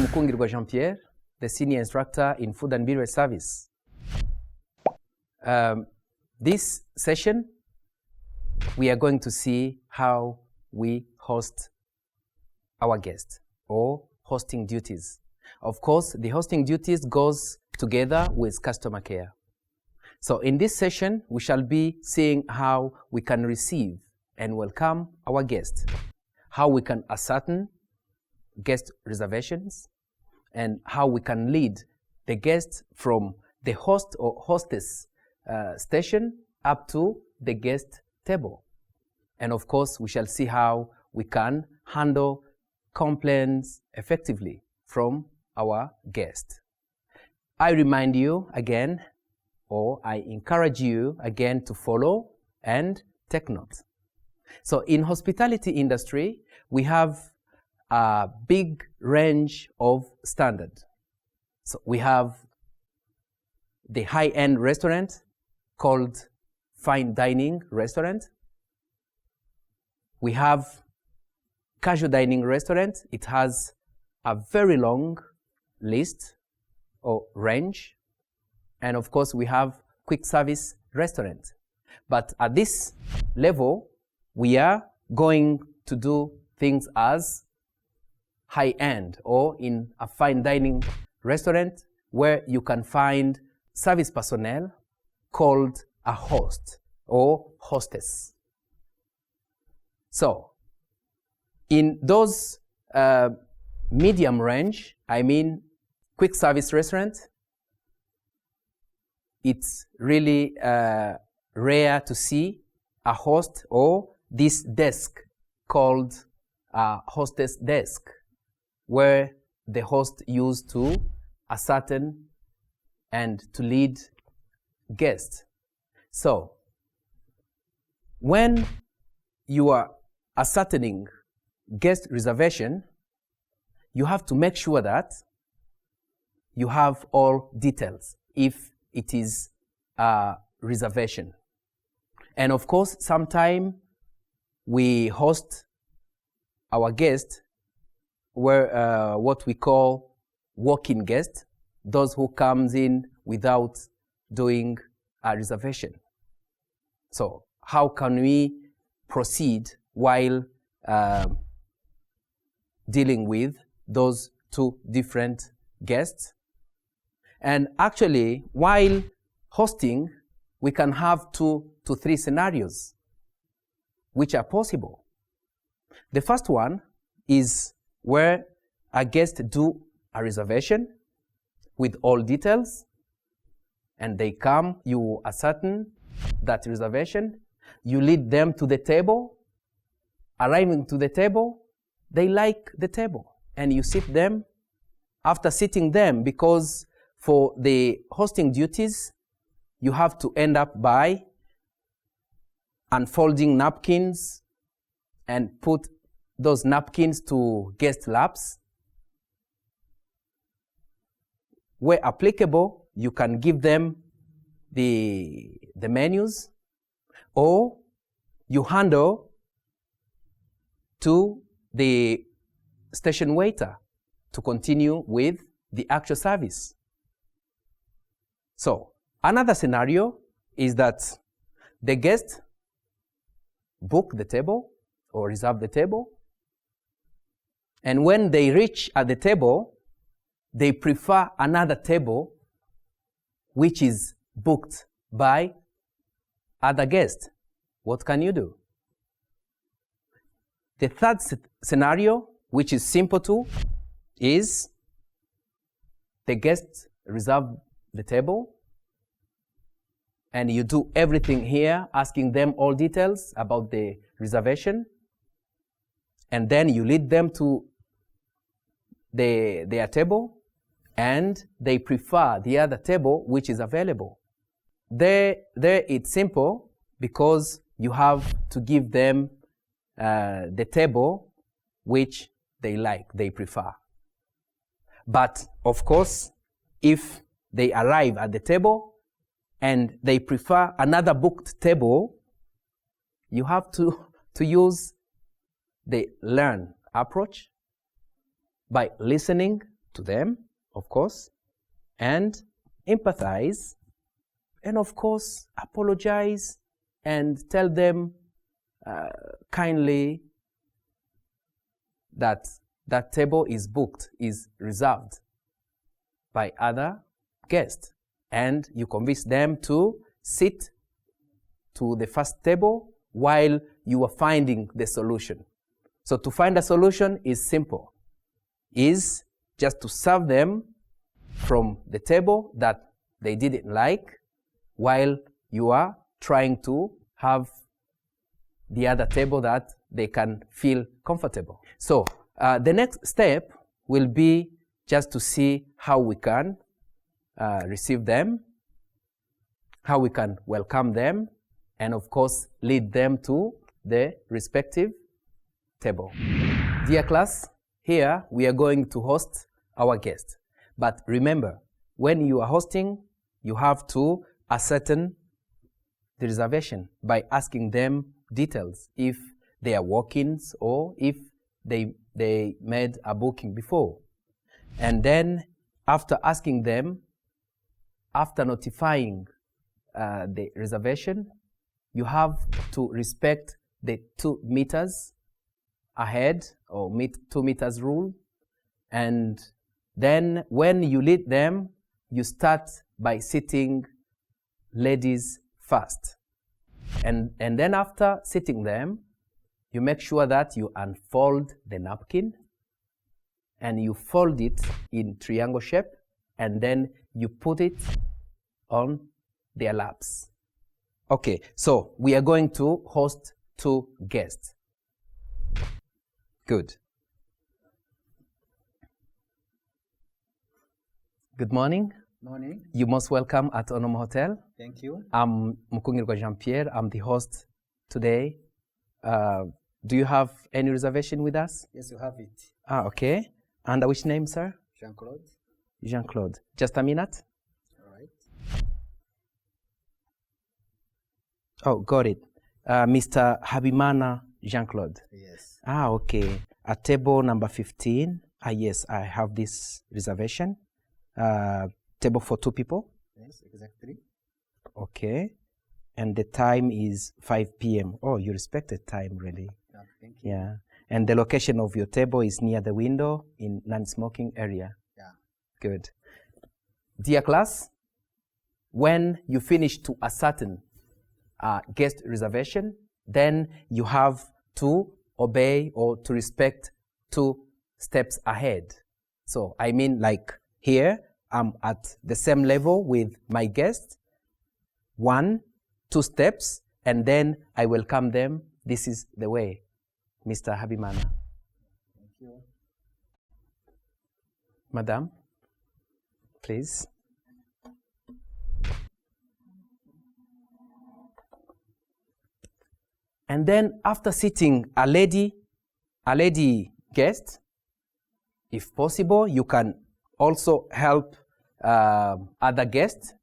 Mukungirwa Jean-Pierre, the Senior Instructor in Food and Beverage Service. This session, we are going to see how we host our guests, or hosting duties. Of course, the hosting duties goes together with customer care. So in this session, we shall be seeing how we can receive and welcome our guests, how we can ascertain guest reservations, and how we can lead the guests from the host or hostess station up to the guest table. And of course, we shall see how we can handle complaints effectively from our guests. I remind you again, or I encourage you again, to follow and take note. So in hospitality industry, we have a big range of standards. So we have the high-end restaurant called fine dining restaurant. We have casual dining restaurant. It has a very long list or range. And of course, we have quick service restaurant. But at this level, we are going to do things as high-end, or in a fine dining restaurant where you can find service personnel called a host or hostess. So in those medium range, I mean quick service restaurant, it's really rare to see a host or this desk called a hostess desk, where the host used to ascertain and to lead guests. So when you are ascertaining guest reservation, you have to make sure that you have all details if it is a reservation. And of course, sometimes we host our guests where what we call walk-in guests, those who comes in without doing a reservation. So how can we proceed while dealing with those two different guests? And actually, while hosting, we can have 2 to 3 scenarios which are possible. The first one is where a guest do a reservation with all details, and they come, you ascertain that reservation, you lead them to the table. Arriving to the table, they like the table, and you sit them. After sitting them, because for the hosting duties, you have to end up by unfolding napkins and put those napkins to guest laps. Where applicable, you can give them the menus, or you handle to the station waiter to continue with the actual service. So another scenario is that the guest book the table or reserve the table, and when they reach at the table, they prefer another table which is booked by other guests. What can you do? The third scenario, which is simple too, is the guests reserve the table, and you do everything here, asking them all details about the reservation, and then you lead them to their table, and they prefer the other table which is available. There it's simple, because you have to give them the table which they like, they prefer. But of course, if they arrive at the table and they prefer another booked table, you have to use the learn approach by listening to them, of course, and empathize, and of course, apologize and tell them kindly that that table is booked, is reserved by other guests. And you convince them to sit to the first table while you are finding the solution. So to find a solution is simple. Is just to serve them from the table that they didn't like while you are trying to have the other table that they can feel comfortable. So the next step will be just to see how we can receive them, how we can welcome them, and of course lead them to the respective table. Dear class, here we are going to host our guests. But remember, when you are hosting, you have to ascertain the reservation by asking them details, if they are walk-ins or if they made a booking before. And then after asking them, after notifying the reservation, you have to respect the 2 meters ahead or 2 meters rule. And then when you lead them, you start by sitting ladies first. And then after sitting them, you make sure that you unfold the napkin and you fold it in triangle shape, and then you put it on their laps. Okay, so we are going to host 2 guests. Good. Good morning. Morning. You're most welcome at Onomo Hotel. Thank you. I'm Mukungirwa Jean-Pierre. I'm the host today. Do you have any reservation with us? Yes, you have it. Okay. Under which name, sir? Jean-Claude. Jean-Claude. Just a minute. All right. Oh, got it. Mr. Habimana Jean-Claude. Yes. Okay. At table number 15. Yes, I have this reservation. Table for 2 people. Yes, exactly. Okay. And the time is 5 p.m. Oh, you respected time, really. Yeah, thank you. Yeah. And the location of your table is near the window in non-smoking area. Yeah. Good. Dear class, when you finish to a certain guest reservation, then you have to obey or to respect 2 steps ahead. So, I mean, like here, I'm at the same level with my guest. 1, 2 steps, and then I welcome them. This is the way. Mr. Habimana. Thank you. Madam, please. And then after sitting a lady guest, if possible, you can also help other guests.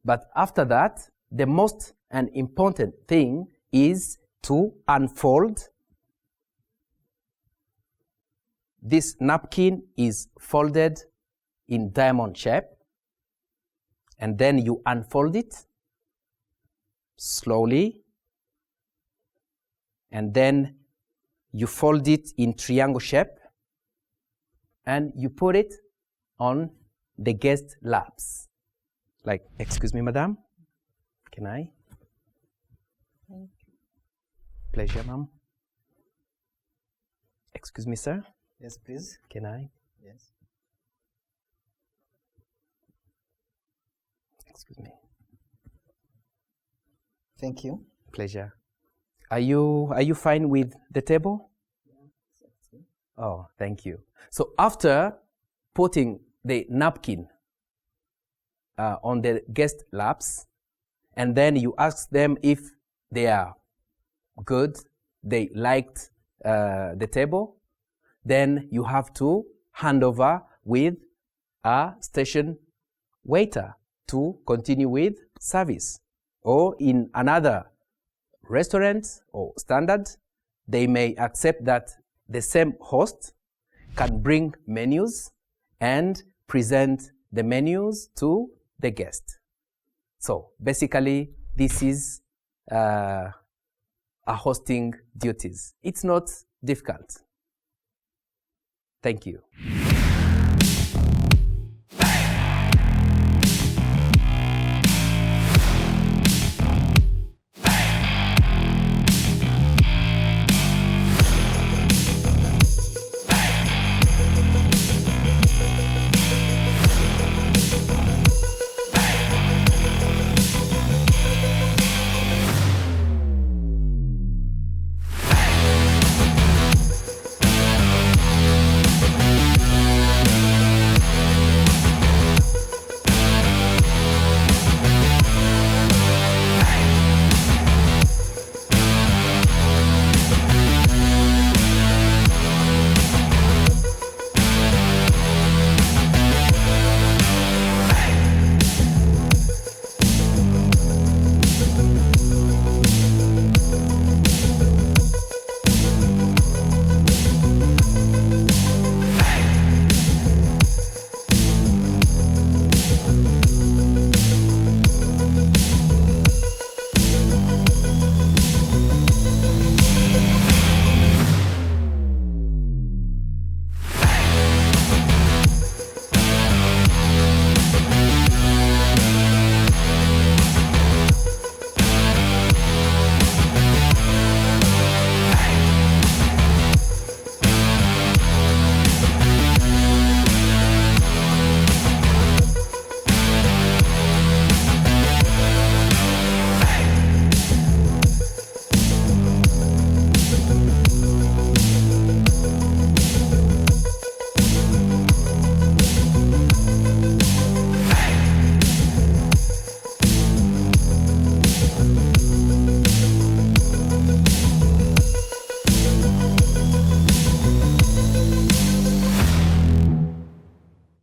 But after that, the most and important thing is to unfold. This napkin is folded in diamond shape, and then you unfold it slowly, and then you fold it in triangle shape, and you put it on the guest laps. Like, excuse me, madam, can I? Thank you. Pleasure, ma'am. Excuse me, sir. Yes, please. Can I? Yes. Excuse me. Thank you. Pleasure. Are you fine with the table? Yeah. Oh, thank you. So after putting the napkin on the guest laps, and then you ask them if they are good, they liked the table, then you have to hand over with a station waiter to continue with service. Or in another restaurant or standard, they may accept that the same host can bring menus and present the menus to the guest. So basically, this is a hosting duties. It's not difficult. Thank you.